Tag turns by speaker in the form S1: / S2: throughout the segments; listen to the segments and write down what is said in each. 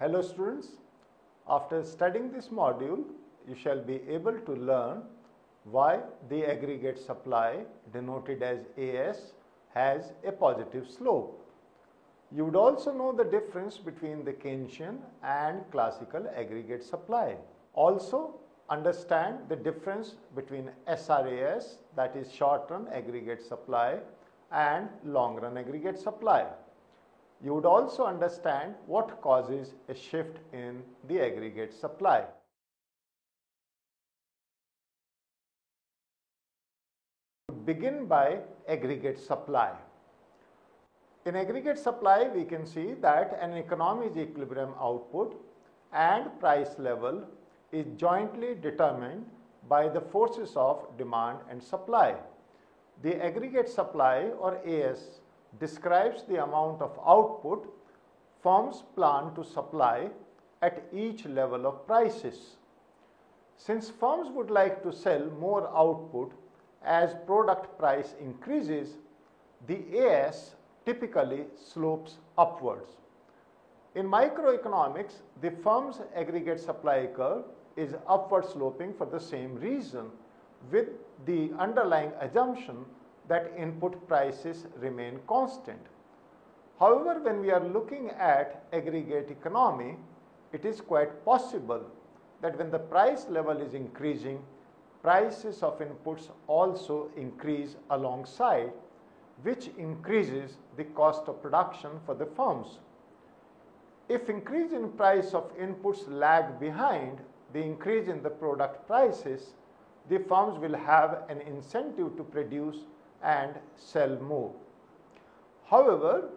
S1: Hello students, after studying this module, you shall be able to learn why the aggregate supply denoted as AS has a positive slope. You would also know the difference between the Keynesian and classical aggregate supply. Also understand the difference between SRAS, that is short run aggregate supply, and long run aggregate supply. You would also understand what causes a shift in the aggregate supply. Begin by aggregate supply. In aggregate supply, we can see that an economy's equilibrium output and price level is jointly determined by the forces of demand and supply. The aggregate supply, or AS, describes the amount of output firms plan to supply at each level of prices. Since firms would like to sell more output as product price increases, the AS typically slopes upwards. In microeconomics, the firm's aggregate supply curve is upward sloping for the same reason, with the underlying assumption that input prices remain constant. However, when we are looking at aggregate economy, it is quite possible that when the price level is increasing, prices of inputs also increase alongside, which increases the cost of production for the firms. If increase in price of inputs lag behind the increase in the product prices, the firms will have an incentive to produce and sell more. However,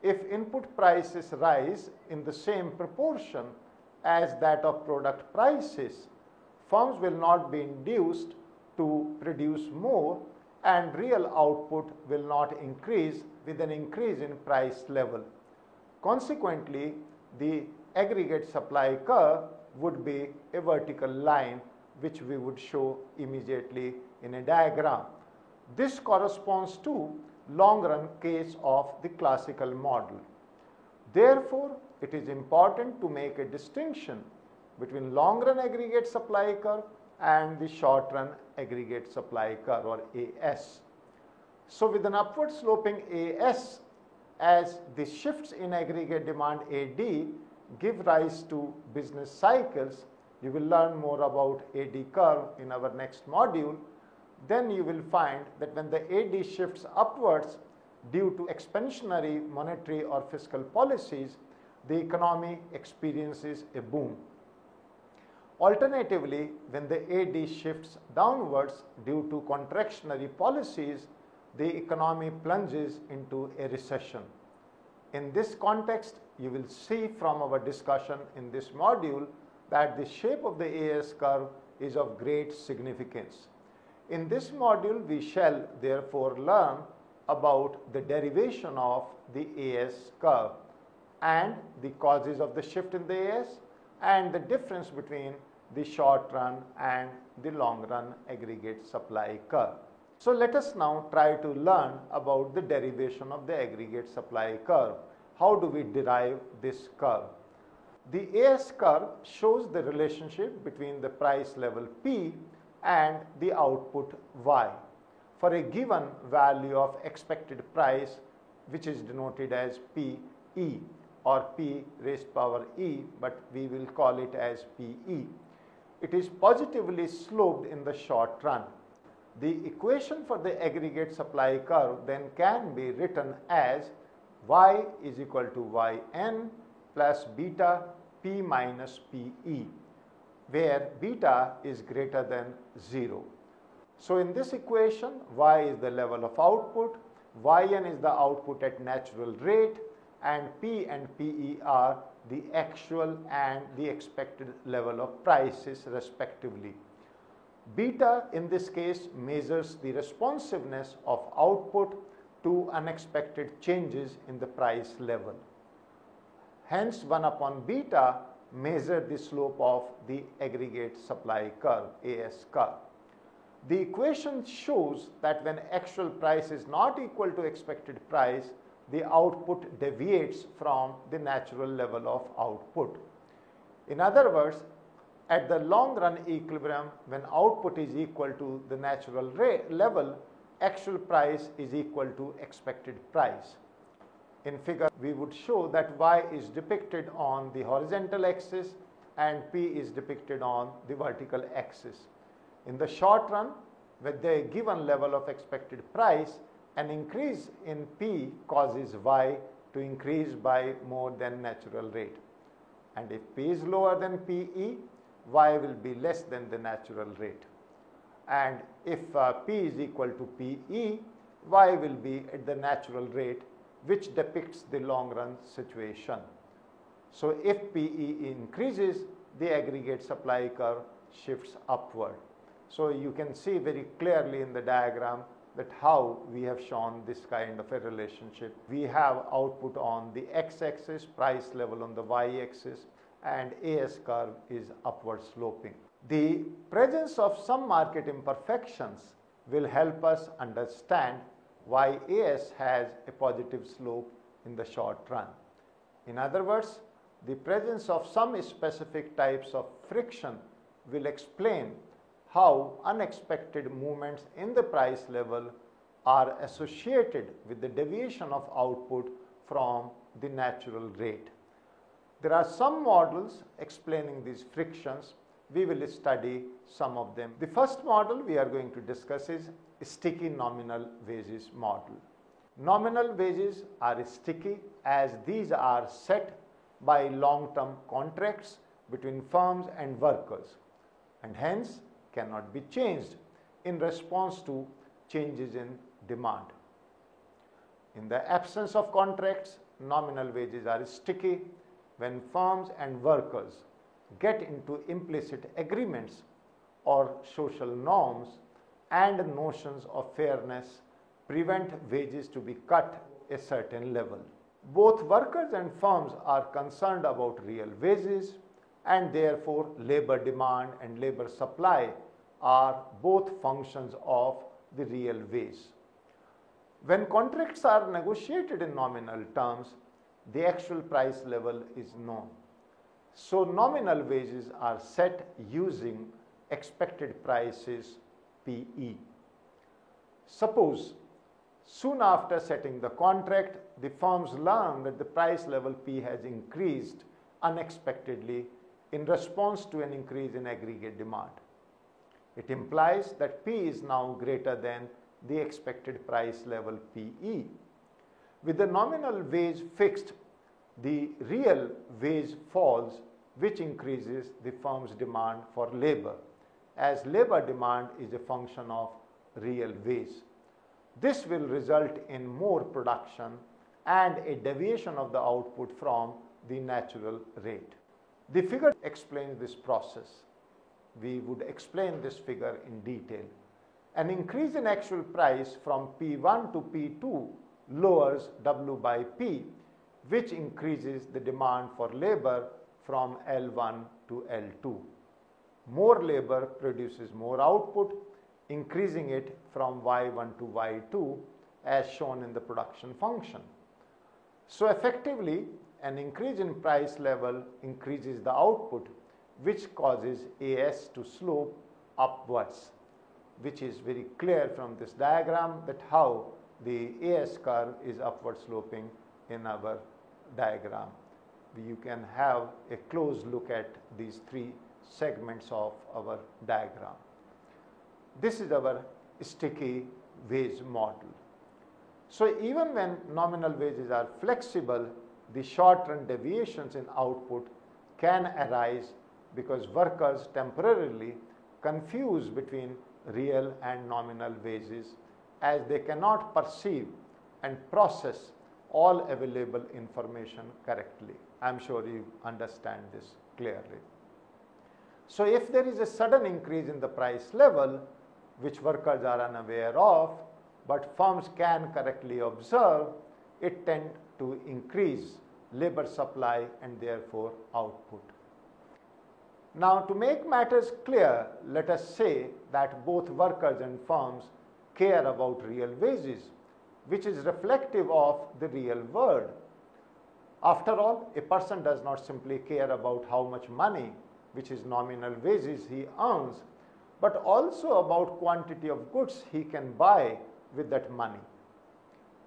S1: if input prices rise in the same proportion as that of product prices, firms will not be induced to produce more and real output will not increase with an increase in price level. Consequently, the aggregate supply curve would be a vertical line, which we would show immediately in a diagram. This corresponds to long run case of the classical model. Therefore, it is important to make a distinction between long run aggregate supply curve and the short run aggregate supply curve, or AS. So, with an upward sloping AS, as the shifts in aggregate demand AD give rise to business cycles, you will learn more about AD curve in our next module. Then you will find that when the AD shifts upwards due to expansionary monetary or fiscal policies, the economy experiences a boom. Alternatively, when the AD shifts downwards due to contractionary policies, the economy plunges into a recession. In this context, you will see from our discussion in this module that the shape of the AS curve is of great significance. In this module, we shall therefore learn about the derivation of the AS curve and the causes of the shift in the AS and the difference between the short run and the long run aggregate supply curve. So, let us now try to learn about the derivation of the aggregate supply curve. How do we derive this curve? The AS curve shows the relationship between the price level P and the output Y for a given value of expected price, which is denoted as PE or P raised power E, but we will call it as PE. It is positively sloped in the short run. The equation for the aggregate supply curve then can be written as Y is equal to Yn plus beta P minus PE, where beta is greater than 0. So, in this equation, Y is the level of output, Yn is the output at natural rate, and P and PE are the actual and the expected level of prices respectively. Beta in this case measures the responsiveness of output to unexpected changes in the price level. Hence, 1 upon beta measure the slope of the aggregate supply curve, AS curve. The equation shows that when actual price is not equal to expected price, the output deviates from the natural level of output. In other words, at the long run equilibrium, when output is equal to the natural level, actual price is equal to expected price. In figure, we would show that y is depicted on the horizontal axis and p is depicted on the vertical axis. In the short run, with the given level of expected price, an increase in p causes y to increase by more than natural rate. And if p is lower than pe, y will be less than the natural rate. And if p is equal to pe, y will be at the natural rate, which depicts the long run situation. So if pe increases, the aggregate supply curve shifts upward. So you can see very clearly in the diagram that how we have shown this kind of a relationship. We have output on the x-axis, price level on the y-axis, and AS curve is upward sloping. The presence of some market imperfections will help us understand why AS has a positive slope in the short run. In other words, the presence of some specific types of friction will explain how unexpected movements in the price level are associated with the deviation of output from the natural rate. There are some models explaining these frictions. We will study some of them. The first model we are going to discuss is sticky nominal wages model. Nominal wages are sticky as these are set by long-term contracts between firms and workers and hence cannot be changed in response to changes in demand. In the absence of contracts, nominal wages are sticky when firms and workers get into implicit agreements or social norms and notions of fairness prevent wages to be cut a certain level. Both workers and firms are concerned about real wages and therefore labor demand and labor supply are both functions of the real wage. When contracts are negotiated in nominal terms, the actual price level is known. So nominal wages are set using expected prices PE. Suppose soon after setting the contract, the firms learn that the price level P has increased unexpectedly in response to an increase in aggregate demand. It implies that P is now greater than the expected price level PE. With the nominal wage fixed, the real wage falls, which increases the firm's demand for labor, as labor demand is a function of real wage. This will result in more production and a deviation of the output from the natural rate. The figure explains this process. We would explain this figure in detail. An increase in actual price from P1 to P2 lowers W by P, which increases the demand for labor from L1 to L2. More labor produces more output, increasing it from Y1 to Y2 as shown in the production function. So effectively, an increase in price level increases the output, which causes AS to slope upwards, which is very clear from this diagram that how the AS curve is upward sloping in our diagram. You can have a close look at these three segments of our diagram. This is our sticky wage model. So even when nominal wages are flexible, the short-run deviations in output can arise because workers temporarily confuse between real and nominal wages as they cannot perceive and process all available information correctly. I am sure you understand this clearly. So if there is a sudden increase in the price level, which workers are unaware of, but firms can correctly observe, it tends to increase labor supply and therefore output. Now, to make matters clear, let us say that both workers and firms care about real wages, which is reflective of the real world. After all, a person does not simply care about how much money, which is nominal wages, he earns, but also about quantity of goods he can buy with that money.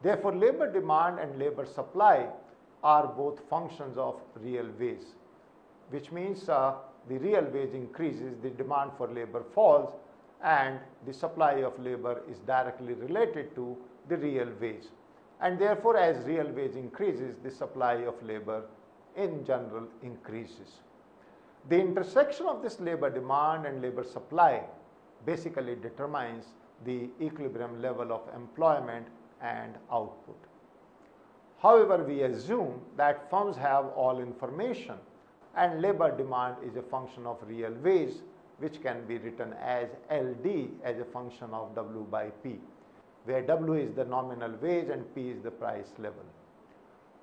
S1: Therefore, labor demand and labor supply are both functions of real wage, which means the real wage increases, the demand for labor falls, and the supply of labor is directly related to the real wage. And therefore, as real wage increases, the supply of labor in general increases. The intersection of this labor demand and labor supply basically determines the equilibrium level of employment and output. However, we assume that firms have all information and labor demand is a function of real wage, which can be written as LD as a function of W by P, where W is the nominal wage and P is the price level.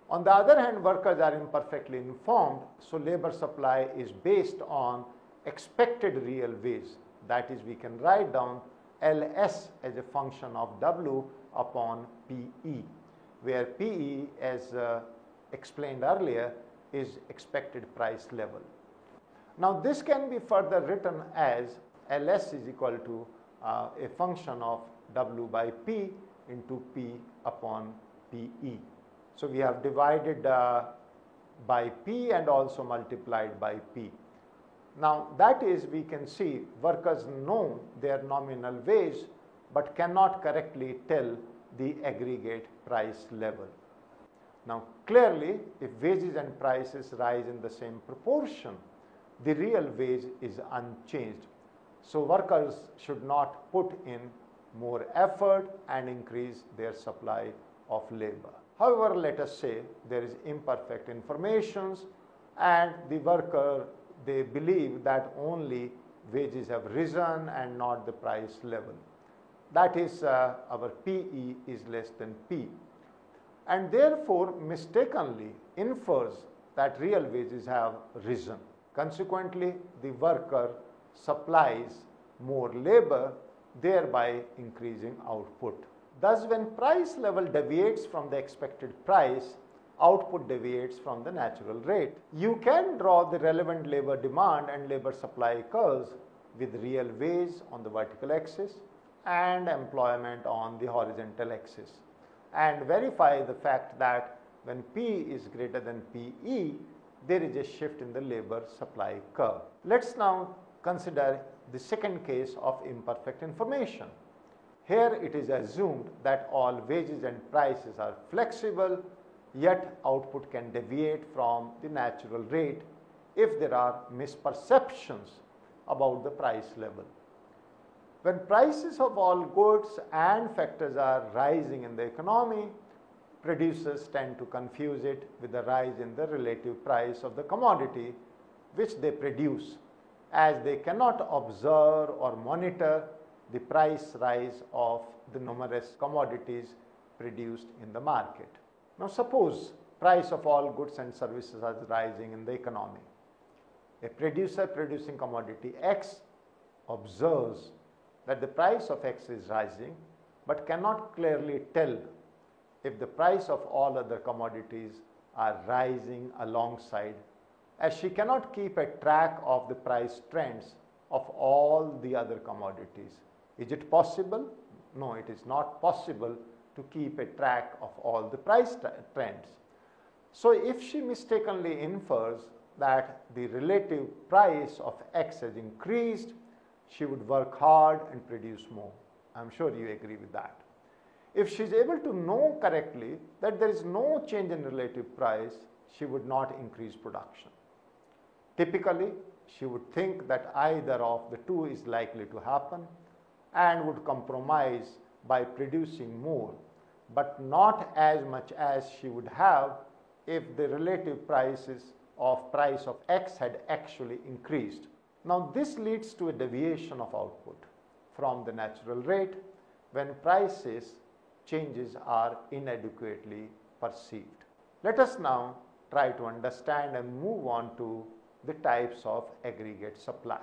S1: On the other hand, workers are imperfectly informed, so labor supply is based on expected real wage. That is, we can write down LS as a function of W upon PE, where PE, as explained earlier, is expected price level. Now, this can be further written as LS is equal to a function of W by P into P upon PE. So, we have divided by P and also multiplied by P. Now, that is, we can see workers know their nominal wage, but cannot correctly tell the aggregate price level. Now, clearly, if wages and prices rise in the same proportion, the real wage is unchanged. So, workers should not put in more effort and increase their supply of labor. However, let us say there is imperfect information and the worker, they believe that only wages have risen and not the price level. That is, our PE is less than P, and therefore mistakenly infers that real wages have risen. Consequently, the worker supplies more labor, thereby increasing output. Thus, when price level deviates from the expected price, output deviates from the natural rate. You can draw the relevant labor demand and labor supply curves with real wage on the vertical axis and employment on the horizontal axis, and verify the fact that when P is greater than PE, there is a shift in the labor supply curve. Let's now consider the second case of imperfect information. Here it is assumed that all wages and prices are flexible, yet output can deviate from the natural rate if there are misperceptions about the price level. When prices of all goods and factors are rising in the economy, producers tend to confuse it with the rise in the relative price of the commodity which they produce, as they cannot observe or monitor the price rise of the numerous commodities produced in the market. Now, suppose price of all goods and services are rising in the economy. A producer producing commodity X observes that the price of X is rising, but cannot clearly tell if the price of all other commodities are rising alongside, as she cannot keep a track of the price trends of all the other commodities. Is it possible? No, it is not possible to keep a track of all the price trends. So, if she mistakenly infers that the relative price of X has increased, she would work hard and produce more. I am sure you agree with that. If she is able to know correctly that there is no change in relative price, she would not increase production. Typically, she would think that either of the two is likely to happen and would compromise by producing more, but not as much as she would have if the relative price of X had actually increased. Now, this leads to a deviation of output from the natural rate when prices changes are inadequately perceived. Let us now try to understand and move on to the types of aggregate supply.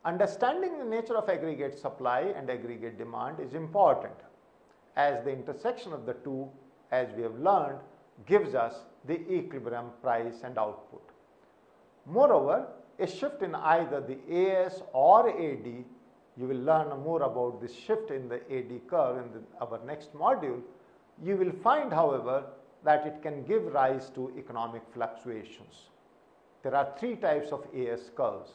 S1: Understanding the nature of aggregate supply and aggregate demand is important. as the intersection of the two, as we have learned, gives us the equilibrium price and output. Moreover, a shift in either the AS or AD, you will learn more about this shift in the AD curve in our next module. You will find, however, that it can give rise to economic fluctuations. There are three types of AS curves.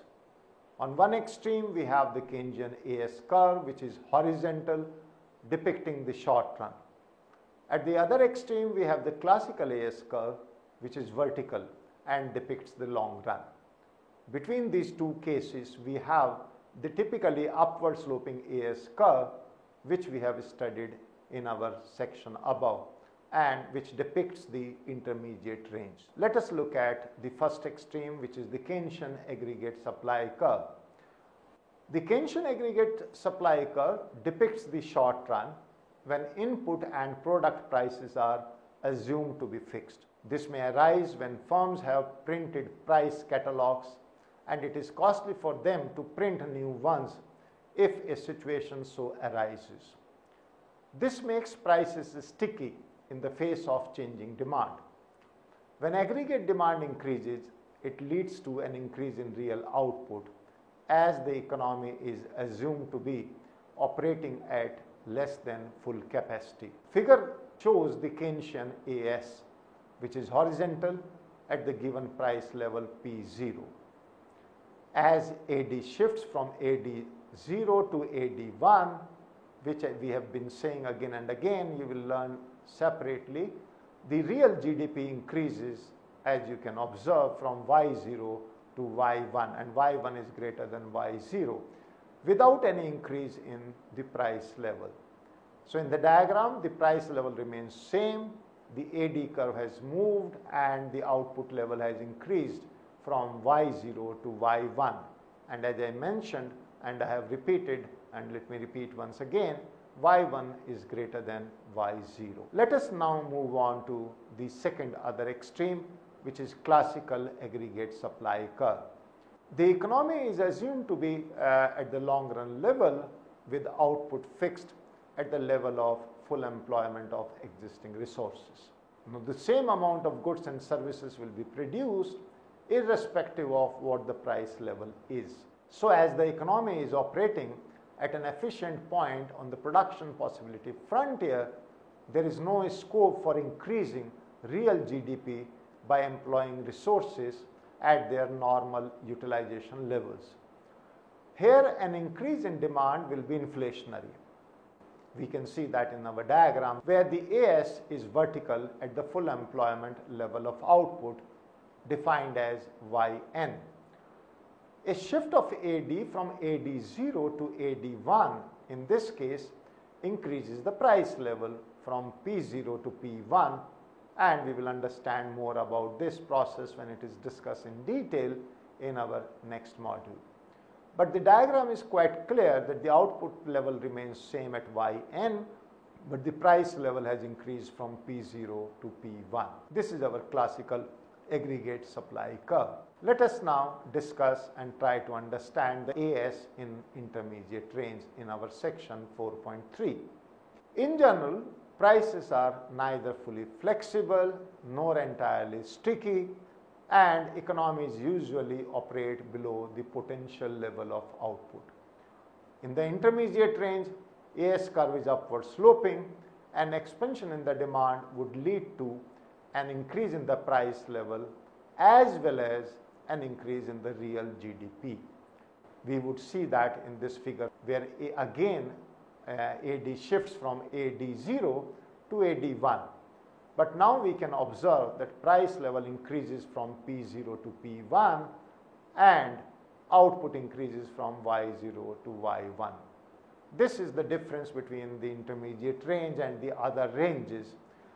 S1: On one extreme, we have the Keynesian AS curve, which is horizontal, depicting the short run. At the other extreme, we have the classical AS curve, which is vertical and depicts the long run. Between these two cases, we have the typically upward sloping AS curve, which we have studied in our section above, and which depicts the intermediate range. Let us look at the first extreme, which is the Keynesian aggregate supply curve. The Keynesian aggregate supply curve depicts the short run when input and product prices are assumed to be fixed. This may arise when firms have printed price catalogs and it is costly for them to print new ones if a situation so arises. This makes prices sticky in the face of changing demand. When aggregate demand increases, it leads to an increase in real output as the economy is assumed to be operating at less than full capacity. Figure shows the Keynesian AS, which is horizontal at the given price level P0. As AD shifts from AD0 to AD1, which we have been saying again and again, you will learn separately, the real GDP increases, as you can observe, from Y0 to Y1, and Y1 is greater than Y0 without any increase in the price level. So in the diagram, the price level remains same, the AD curve has moved and the output level has increased from Y0 to Y1, and as I mentioned and I have repeated, and let me repeat once again, Y1 is greater than Y0. Let us now move on to the second other extreme, which is classical aggregate supply curve. The economy is assumed to be at the long run level with output fixed at the level of full employment of existing resources. Now, the same amount of goods and services will be produced irrespective of what the price level is. So as the economy is operating at an efficient point on the production possibility frontier, there is no scope for increasing real GDP by employing resources at their normal utilization levels. Here, an increase in demand will be inflationary. We can see that in our diagram, where the AS is vertical at the full employment level of output, defined as Yn. A shift of AD from AD0 to AD1 in this case increases the price level from P0 to P1, and we will understand more about this process when it is discussed in detail in our next module. But the diagram is quite clear that the output level remains same at Yn, but the price level has increased from P0 to P1. This is our classical aggregate supply curve. Let us now discuss and try to understand the AS in intermediate range in our section 4.3. In general, prices are neither fully flexible nor entirely sticky, and economies usually operate below the potential level of output. In the intermediate range, AS curve is upward sloping, and expansion in the demand would lead to an increase in the price level as well as an increase in the real GDP. We would see that in this figure, where again AD shifts from AD0 to AD1. But now we can observe that price level increases from P0 to P1 and output increases from Y0 to Y1. This is the difference between the intermediate range and the other ranges.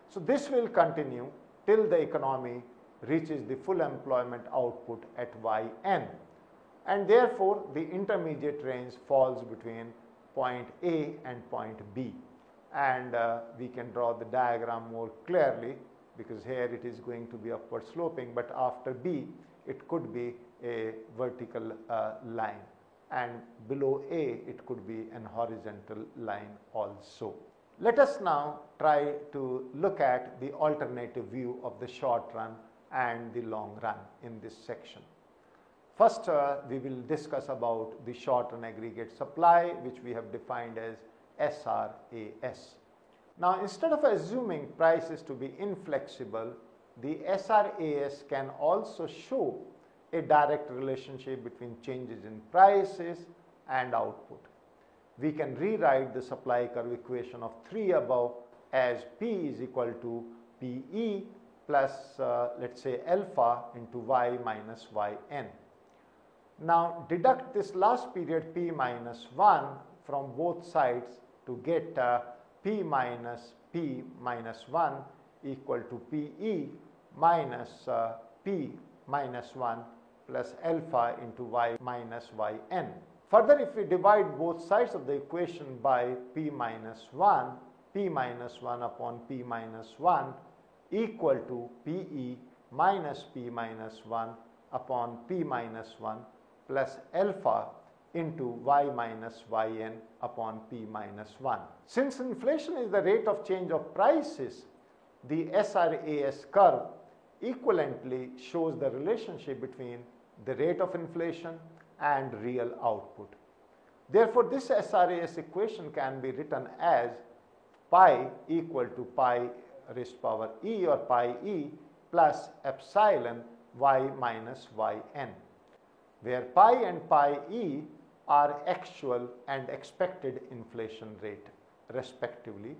S1: So this will continue till the economy reaches the full employment output at Yn, and therefore the intermediate range falls between point A and point B. And we can draw the diagram more clearly, because here it is going to be upward sloping, but after B it could be a vertical line, and below A it could be an horizontal line also. Let us now try to look at the alternative view of the short run and the long run in this section. First, we will discuss about the short run aggregate supply, which we have defined as SRAS. Now, instead of assuming prices to be inflexible, the SRAS can also show a direct relationship between changes in prices and output. We can rewrite the supply curve equation of 3 above as P is equal to PE plus let us say alpha into Y minus Yn. Now, deduct this last period P minus 1 from both sides to get P minus 1 equal to PE minus P minus 1 plus alpha into Y minus Yn. Further, if we divide both sides of the equation by P minus 1 upon P minus 1 equal to PE minus P minus 1 upon P minus 1 plus alpha into Y minus Yn upon P minus 1. Since inflation is the rate of change of prices, the SRAS curve equivalently shows the relationship between the rate of inflation and real output. Therefore, this SRAS equation can be written as pi equal to pi raised to power e or pi e plus epsilon y minus yn, where pi and pi e are actual and expected inflation rate respectively,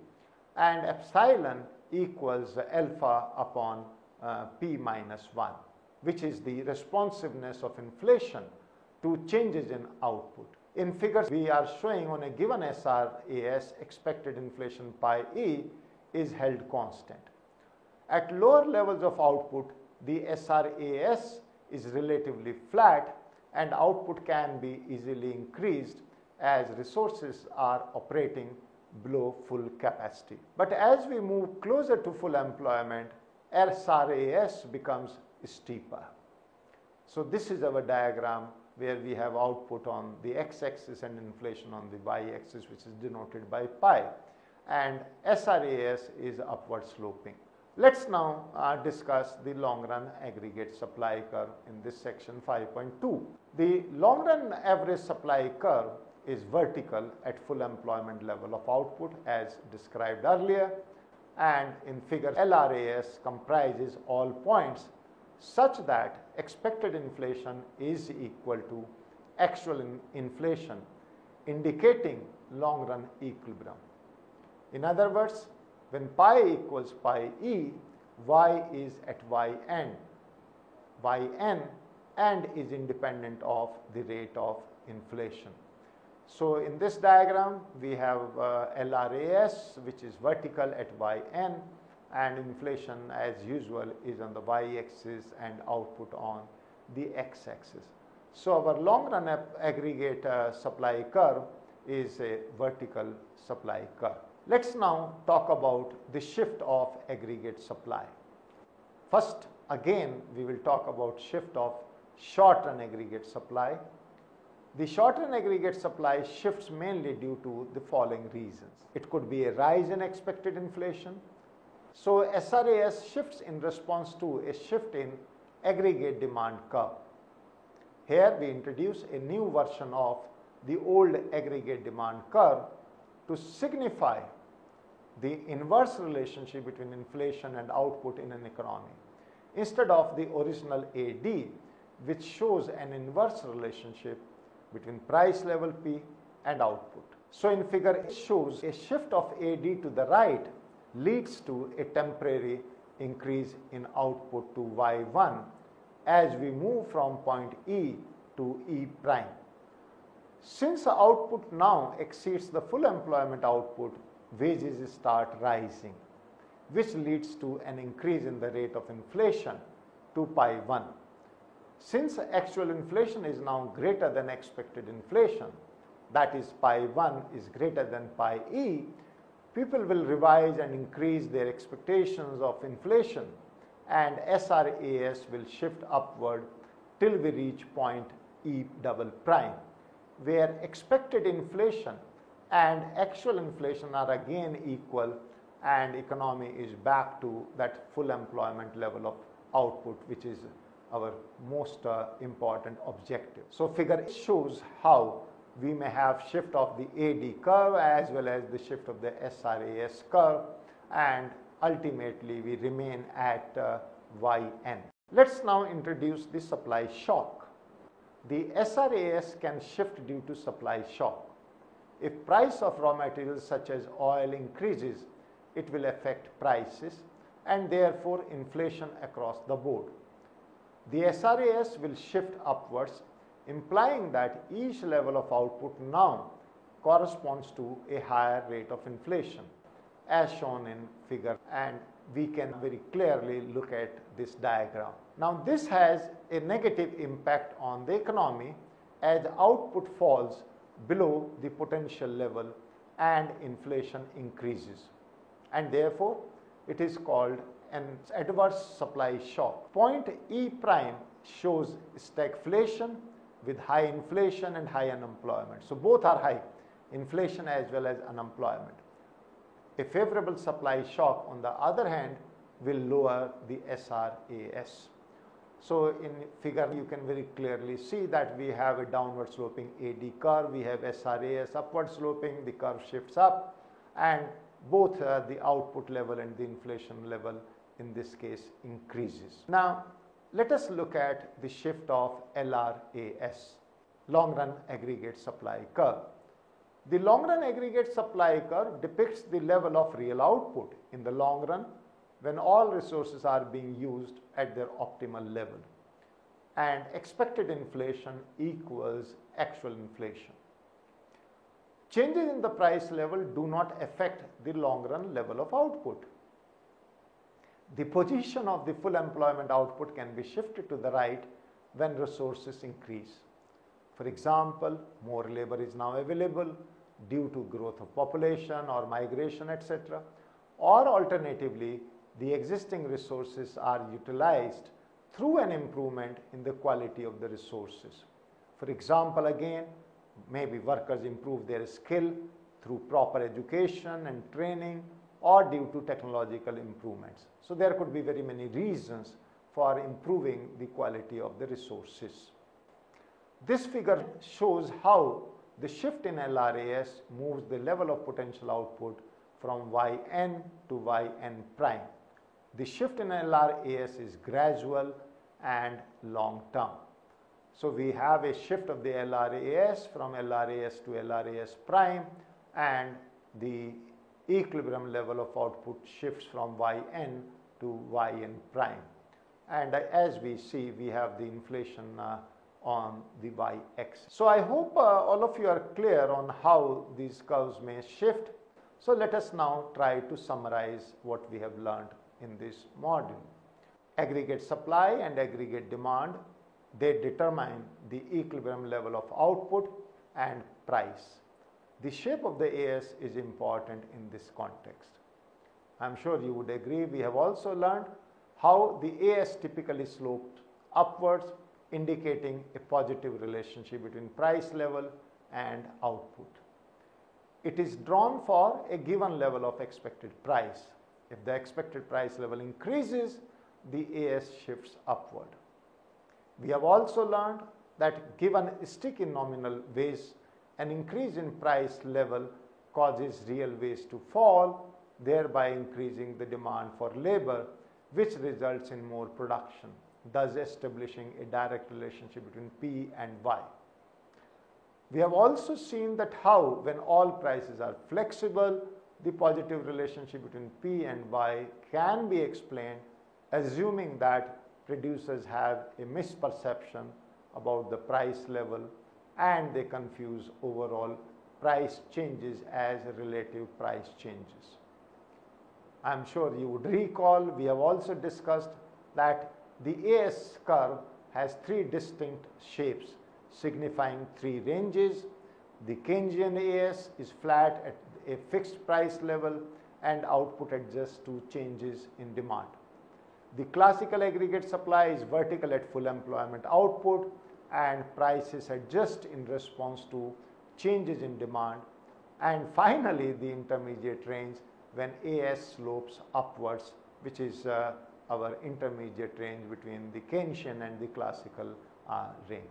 S1: and epsilon equals alpha upon p minus 1, which is the responsiveness of inflation to changes in output. In figures, we are showing on a given SRAS, expected inflation pi e is held constant. At lower levels of output, the SRAS is relatively flat and output can be easily increased as resources are operating below full capacity. But as we move closer to full employment, SRAS becomes steeper. So this is our diagram where we have output on the x-axis and inflation on the y-axis, which is denoted by pi, and SRAS is upward sloping. Let's now discuss the long run aggregate supply curve in this section 5.2. The long run average supply curve is vertical at full employment level of output as described earlier, and in figure LRAS comprises all points such that expected inflation is equal to actual inflation, indicating long run equilibrium. In other words, when pi equals pi e, y is at y end, yn, and is independent of the rate of inflation. So in this diagram, we have LRAS, which is vertical at yn, and inflation as usual is on the y-axis and output on the x-axis. So our long run aggregate supply curve is a vertical supply curve. Let's now talk about the shift of aggregate supply. First, again, we will talk about shift of short run aggregate supply. The short run aggregate supply shifts mainly due to the following reasons. It could be a rise in expected inflation. So SRAS shifts in response to a shift in aggregate demand curve. Here we introduce a new version of the old aggregate demand curve to signify the inverse relationship between inflation and output in an economy, instead of the original AD, which shows an inverse relationship between price level P and output. So in figure it shows a shift of AD to the right leads to a temporary increase in output to Y1 as we move from point E to E prime. Since the output now exceeds the full employment output, wages start rising, which leads to an increase in the rate of inflation to pi 1. Since actual inflation is now greater than expected inflation, that is pi 1 is greater than pi e, people will revise and increase their expectations of inflation, and SRAS will shift upward till we reach point E double prime, where expected inflation and actual inflation are again equal, and economy is back to that full employment level of output, which is our most important objective. So figure shows how we may have shift of the AD curve as well as the shift of the SRAS curve, and ultimately we remain at Yn. Let's now introduce the supply shock. The SRAS can shift due to supply shock. If price of raw materials such as oil increases, it will affect prices and therefore inflation across the board. The SRAS will shift upwards, implying that each level of output now corresponds to a higher rate of inflation, as shown in figure, and we can very clearly look at this diagram. Now this has a negative impact on the economy as output falls below the potential level and inflation increases, and therefore it is called an adverse supply shock. Point E prime shows stagflation with high inflation and high unemployment. So both are high, inflation as well as unemployment. A favorable supply shock, on the other hand, will lower the SRAS. So in figure you can very clearly see that we have a downward sloping AD curve, we have SRAS upward sloping, the curve shifts up, and both the output level and the inflation level in this case increases. Now let us look at the shift of LRAS, long run aggregate supply curve. The long run aggregate supply curve depicts the level of real output in the long run when all resources are being used at their optimal level, and expected inflation equals actual inflation. Changes in the price level do not affect the long run level of output. The position of the full employment output can be shifted to the right when resources increase. For example, more labor is now available due to growth of population or migration, etc. Or alternatively, the existing resources are utilized through an improvement in the quality of the resources. For example, again, maybe workers improve their skill through proper education and training or due to technological improvements. So there could be very many reasons for improving the quality of the resources. This figure shows how the shift in LRAS moves the level of potential output from Yn to Yn prime. The shift in LRAS is gradual and long term. So we have a shift of the LRAS from LRAS to LRAS prime, and the equilibrium level of output shifts from Yn to Yn prime. And as we see, we have the inflation on the y-axis. So I hope all of you are clear on how these curves may shift. So let us now try to summarize what we have learned in this module. Aggregate supply and aggregate demand, they determine the equilibrium level of output and price. The shape of the AS is important in this context. I am sure you would agree. We have also learned how the AS typically sloped upwards, indicating a positive relationship between price level and output. It is drawn for a given level of expected price. If the expected price level increases, the AS shifts upward. We have also learned that given stick in nominal wage, an increase in price level causes real wage to fall, thereby increasing the demand for labor, which results in more production, thus establishing a direct relationship between P and Y. We have also seen that how, when all prices are flexible, the positive relationship between P and Y can be explained, assuming that producers have a misperception about the price level and they confuse overall price changes as relative price changes. I am sure you would recall we have also discussed that the AS curve has three distinct shapes signifying three ranges. The Keynesian AS is flat at a fixed price level and output adjusts to changes in demand. The classical aggregate supply is vertical at full employment output and prices adjust in response to changes in demand, And finally, the intermediate range when AS slopes upwards, which is our intermediate range between the Keynesian and the classical range.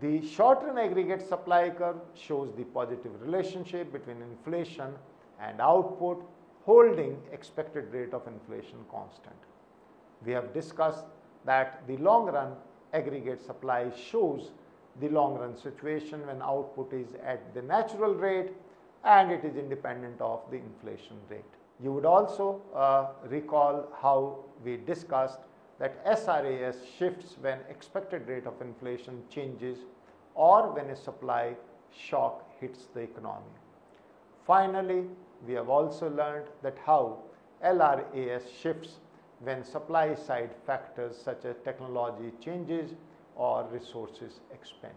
S1: The short-run aggregate supply curve shows the positive relationship between inflation and output, holding expected rate of inflation constant. We have discussed that the long-run aggregate supply shows the long-run situation when output is at the natural rate and it is independent of the inflation rate. You would also recall how we discussed that SRAS shifts when expected rate of inflation changes or when a supply shock hits the economy. Finally, we have also learned that how LRAS shifts when supply side factors such as technology changes or resources expand.